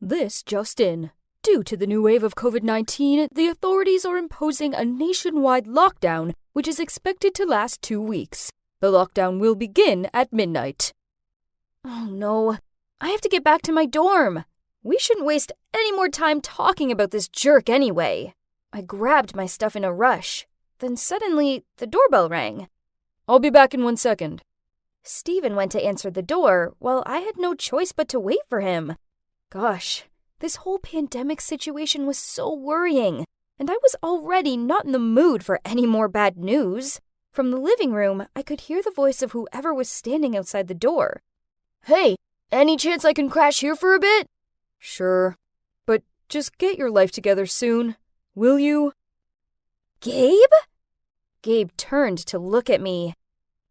This just in. Due to the new wave of COVID-19, the authorities are imposing a nationwide lockdown, which is expected to last 2 weeks. The lockdown will begin at midnight. Oh no, I have to get back to my dorm. We shouldn't waste any more time talking about this jerk anyway. I grabbed my stuff in a rush. Then suddenly, the doorbell rang. I'll be back in 1 second. Stephen went to answer the door, while I had no choice but to wait for him. Gosh, this whole pandemic situation was so worrying, and I was already not in the mood for any more bad news. From the living room, I could hear the voice of whoever was standing outside the door. Hey, any chance I can crash here for a bit? Sure, but just get your life together soon, will you? Gabe? Gabe turned to look at me.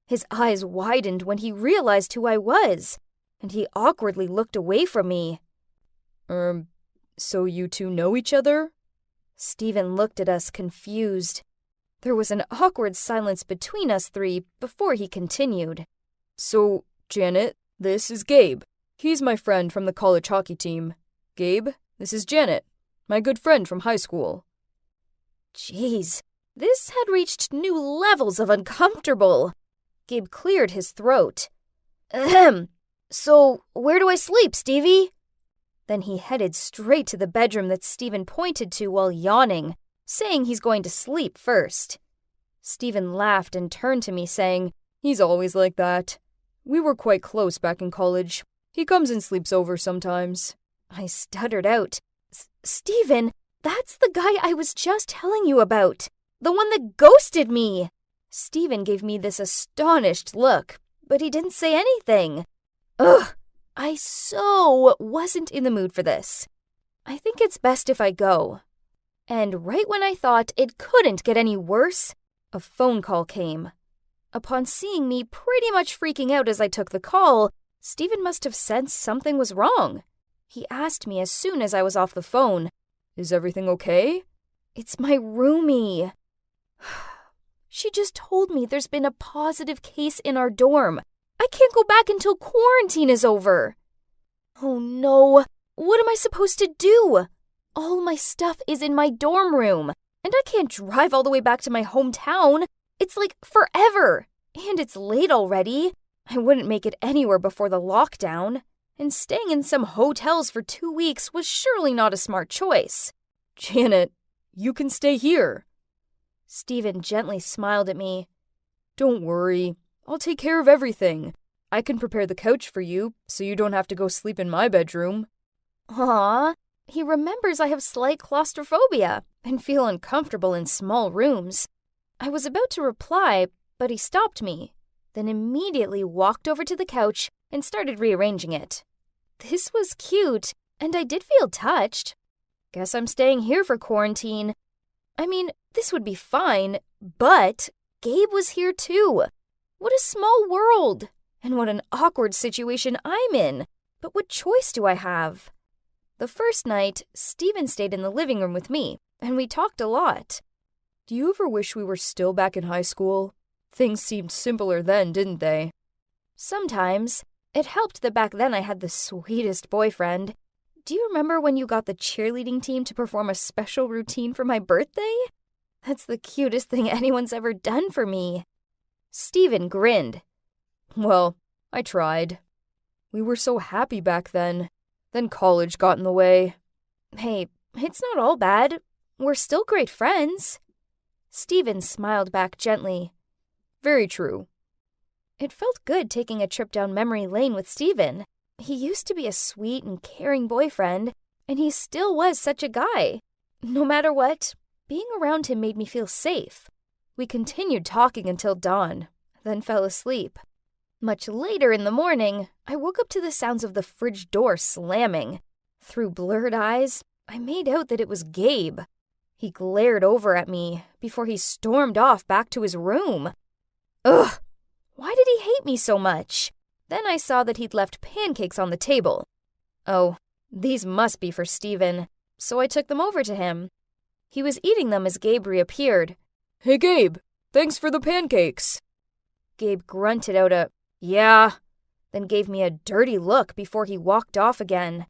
His eyes widened when he realized who I was, and he awkwardly looked away from me. So you two know each other? Stephen looked at us confused. There was an awkward silence between us three before he continued. So, Janet, this is Gabe. He's my friend from the college hockey team. Gabe, this is Janet, my good friend from high school. Jeez, this had reached new levels of uncomfortable. Gabe cleared his throat. Ahem. So, where do I sleep, Stevie? Then he headed straight to the bedroom that Stephen pointed to while yawning, saying he's going to sleep first. Stephen laughed and turned to me, saying, He's always like that. We were quite close back in college. He comes and sleeps over sometimes. I stuttered out, Stephen, that's the guy I was just telling you about. The one that ghosted me. Stephen gave me this astonished look, but he didn't say anything. Ugh, I so wasn't in the mood for this. I think it's best if I go. And right when I thought it couldn't get any worse, a phone call came. Upon seeing me pretty much freaking out as I took the call, Stephen must have sensed something was wrong. He asked me as soon as I was off the phone, Is everything okay? It's my roomie. She just told me there's been a positive case in our dorm. I can't go back until quarantine is over. Oh no, what am I supposed to do? All my stuff is in my dorm room, and I can't drive all the way back to my hometown. It's like forever, and it's late already. I wouldn't make it anywhere before the lockdown, and staying in some hotels for 2 weeks was surely not a smart choice. Janet, you can stay here. Stephen gently smiled at me. Don't worry, I'll take care of everything. I can prepare the couch for you, so you don't have to go sleep in my bedroom. Aw, he remembers I have slight claustrophobia and feel uncomfortable in small rooms. I was about to reply, but he stopped me, then immediately walked over to the couch and started rearranging it. This was cute, and I did feel touched. Guess I'm staying here for quarantine. I mean, this would be fine, but Gabe was here too. What a small world, and what an awkward situation I'm in. But what choice do I have? The first night, Stephen stayed in the living room with me, and we talked a lot. Do you ever wish we were still back in high school? Things seemed simpler then, didn't they? Sometimes. It helped that back then I had the sweetest boyfriend. Do you remember when you got the cheerleading team to perform a special routine for my birthday? That's the cutest thing anyone's ever done for me. Stephen grinned. Well, I tried. We were so happy back then. Then college got in the way. Hey, it's not all bad. We're still great friends. Stephen smiled back gently. Very true. It felt good taking a trip down memory lane with Stephen. He used to be a sweet and caring boyfriend, and he still was such a guy. No matter what, being around him made me feel safe. We continued talking until dawn, then fell asleep. Much later in the morning, I woke up to the sounds of the fridge door slamming. Through blurred eyes, I made out that it was Gabe. He glared over at me before he stormed off back to his room. Ugh! Why did he hate me so much? Then I saw that he'd left pancakes on the table. Oh, these must be for Stephen, so I took them over to him. He was eating them as Gabe reappeared. Hey, Gabe, thanks for the pancakes. Gabe grunted out a, yeah, then gave me a dirty look before he walked off again.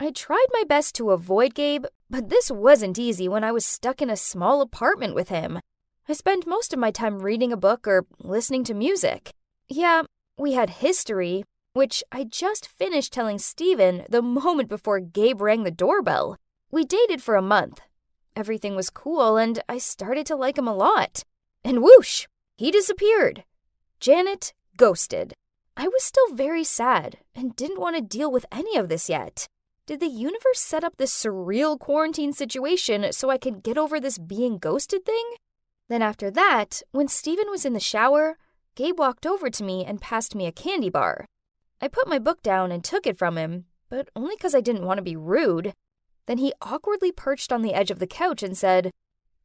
I tried my best to avoid Gabe, but this wasn't easy when I was stuck in a small apartment with him. I spent most of my time reading a book or listening to music. Yeah, we had history, which I just finished telling Steven the moment before Gabe rang the doorbell. We dated for a month. Everything was cool and I started to like him a lot. And whoosh, he disappeared. Janet ghosted. I was still very sad and didn't want to deal with any of this yet. Did the universe set up this surreal quarantine situation so I could get over this being ghosted thing? Then after that, when Steven was in the shower, Gabe walked over to me and passed me a candy bar. I put my book down and took it from him, but only because I didn't want to be rude. Then he awkwardly perched on the edge of the couch and said,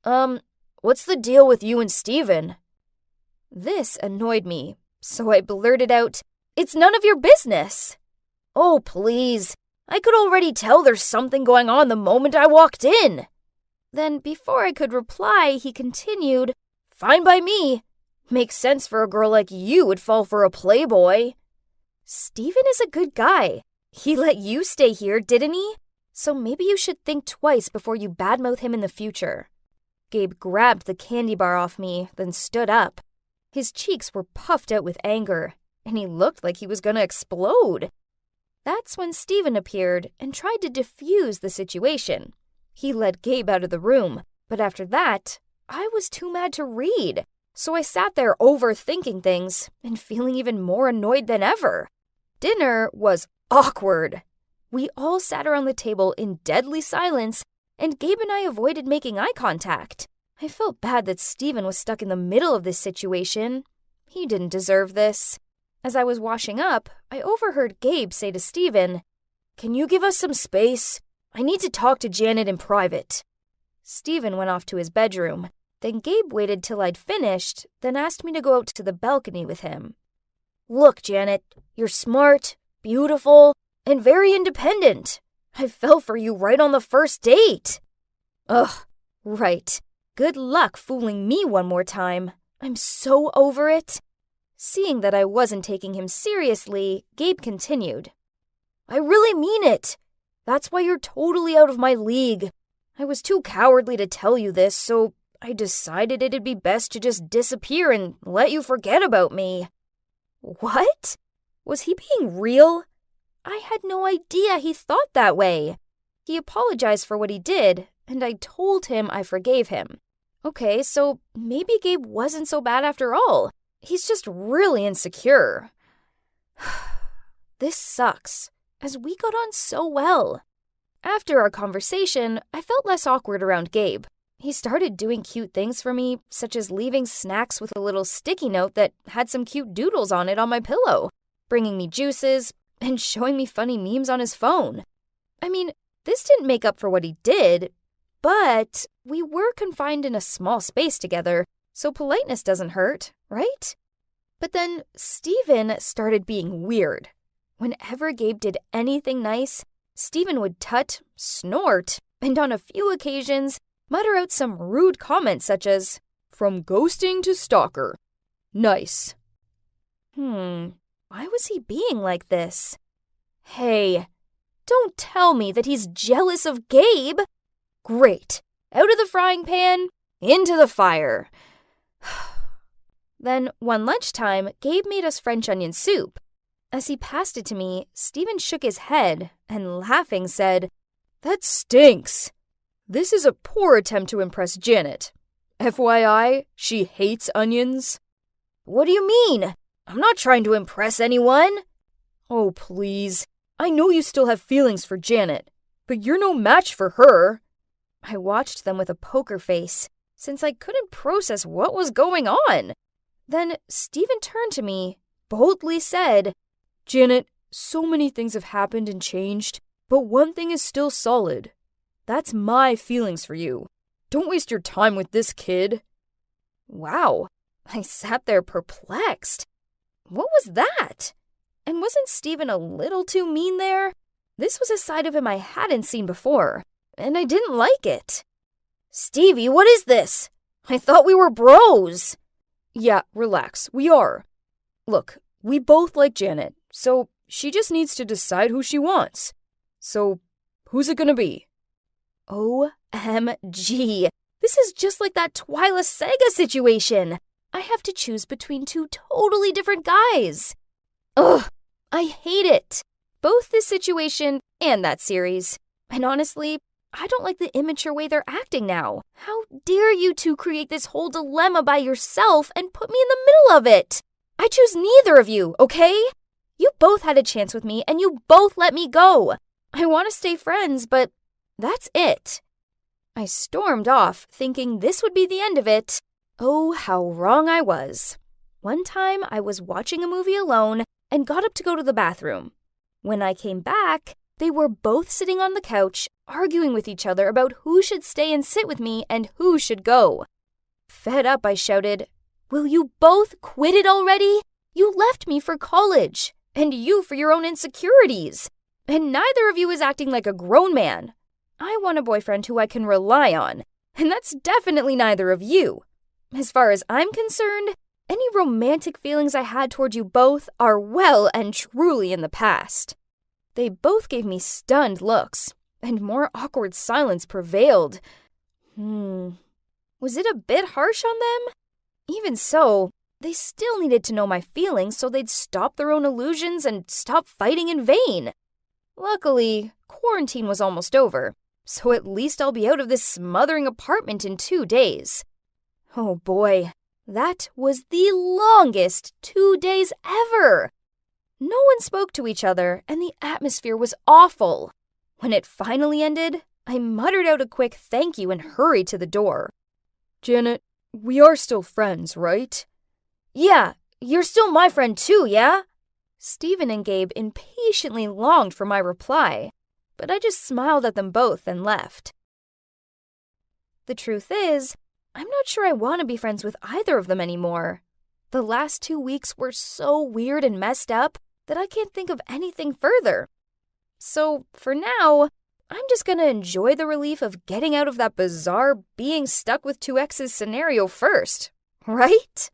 what's the deal with you and Steven? This annoyed me, so I blurted out, "It's none of your business." "Oh, please. I could already tell there's something going on the moment I walked in." Then, before I could reply, he continued, "Fine by me. Makes sense for a girl like you would fall for a playboy." Steven is a good guy. He let you stay here, didn't he? So maybe you should think twice before you badmouth him in the future. Gabe grabbed the candy bar off me, then stood up. His cheeks were puffed out with anger, and he looked like he was going to explode. That's when Steven appeared and tried to defuse the situation. He led Gabe out of the room, but after that, I was too mad to read. So I sat there overthinking things and feeling even more annoyed than ever. Dinner was awkward. We all sat around the table in deadly silence, and Gabe and I avoided making eye contact. I felt bad that Steven was stuck in the middle of this situation. He didn't deserve this. As I was washing up, I overheard Gabe say to Steven, "Can you give us some space? I need to talk to Janet in private." Steven went off to his bedroom. Then Gabe waited till I'd finished, then asked me to go out to the balcony with him. "Look, Janet, you're smart, beautiful, and very independent. I fell for you right on the first date." Ugh, right. Good luck fooling me one more time. I'm so over it. Seeing that I wasn't taking him seriously, Gabe continued. "I really mean it. That's why you're totally out of my league. I was too cowardly to tell you this, so I decided it'd be best to just disappear and let you forget about me." What? Was he being real? I had no idea he thought that way. He apologized for what he did, and I told him I forgave him. Okay, so maybe Gabe wasn't so bad after all. He's just really insecure. This sucks, as we got on so well. After our conversation, I felt less awkward around Gabe. He started doing cute things for me, such as leaving snacks with a little sticky note that had some cute doodles on it on my pillow, bringing me juices, and showing me funny memes on his phone. I mean, this didn't make up for what he did, but we were confined in a small space together, so politeness doesn't hurt, right? But then Steven started being weird. Whenever Gabe did anything nice, Steven would tut, snort, and on a few occasions, mutter out some rude comments such as, "From ghosting to stalker. Nice." Why was he being like this? Hey, don't tell me that he's jealous of Gabe. Great. Out of the frying pan, into the fire. Then, one lunchtime, Gabe made us French onion soup. As he passed it to me, Steven shook his head and, laughing, said, "That stinks. This is a poor attempt to impress Janet. FYI, she hates onions." "What do you mean? I'm not trying to impress anyone." "Oh, please. I know you still have feelings for Janet, but you're no match for her." I watched them with a poker face, since I couldn't process what was going on. Then Steven turned to me, boldly said, "Janet, so many things have happened and changed, but one thing is still solid. That's my feelings for you. Don't waste your time with this kid." Wow, I sat there perplexed. What was that? And wasn't Steven a little too mean there? This was a side of him I hadn't seen before, and I didn't like it. "Stevie, what is this? I thought we were bros." "Yeah, relax, we are. Look, we both like Janet, so she just needs to decide who she wants. So Who's it gonna be? OMG. This is just like that Twyla Sega situation. I have to choose between two totally different guys. Ugh, I hate it. Both this situation and that series. And honestly, I don't like the immature way they're acting now. How dare you two create this whole dilemma by yourself and put me in the middle of it? I choose neither of you, okay? You both had a chance with me and you both let me go. I want to stay friends, but that's it. I stormed off, thinking this would be the end of it. Oh, how wrong I was. One time, I was watching a movie alone and got up to go to the bathroom. When I came back, they were both sitting on the couch, arguing with each other about who should stay and sit with me and who should go. Fed up, I shouted, "Will you both quit it already? You left me for college, and you for your own insecurities. And neither of you is acting like a grown man. I want a boyfriend who I can rely on, and that's definitely neither of you. As far as I'm concerned, any romantic feelings I had toward you both are well and truly in the past." They both gave me stunned looks, and more awkward silence prevailed. Was it a bit harsh on them? Even so, they still needed to know my feelings so they'd stop their own illusions and stop fighting in vain. Luckily, quarantine was almost over, so at least I'll be out of this smothering apartment in 2 days. Oh boy, that was the longest 2 days ever. No one spoke to each other, and the atmosphere was awful. When it finally ended, I muttered out a quick thank you and hurried to the door. "Janet, we are still friends, right?" "Yeah, you're still my friend too, yeah?" Stephen and Gabe impatiently longed for my reply, but I just smiled at them both and left. The truth is, I'm not sure I want to be friends with either of them anymore. The last 2 weeks were so weird and messed up that I can't think of anything further. So, for now, I'm just gonna enjoy the relief of getting out of that bizarre being stuck with two exes scenario first, right?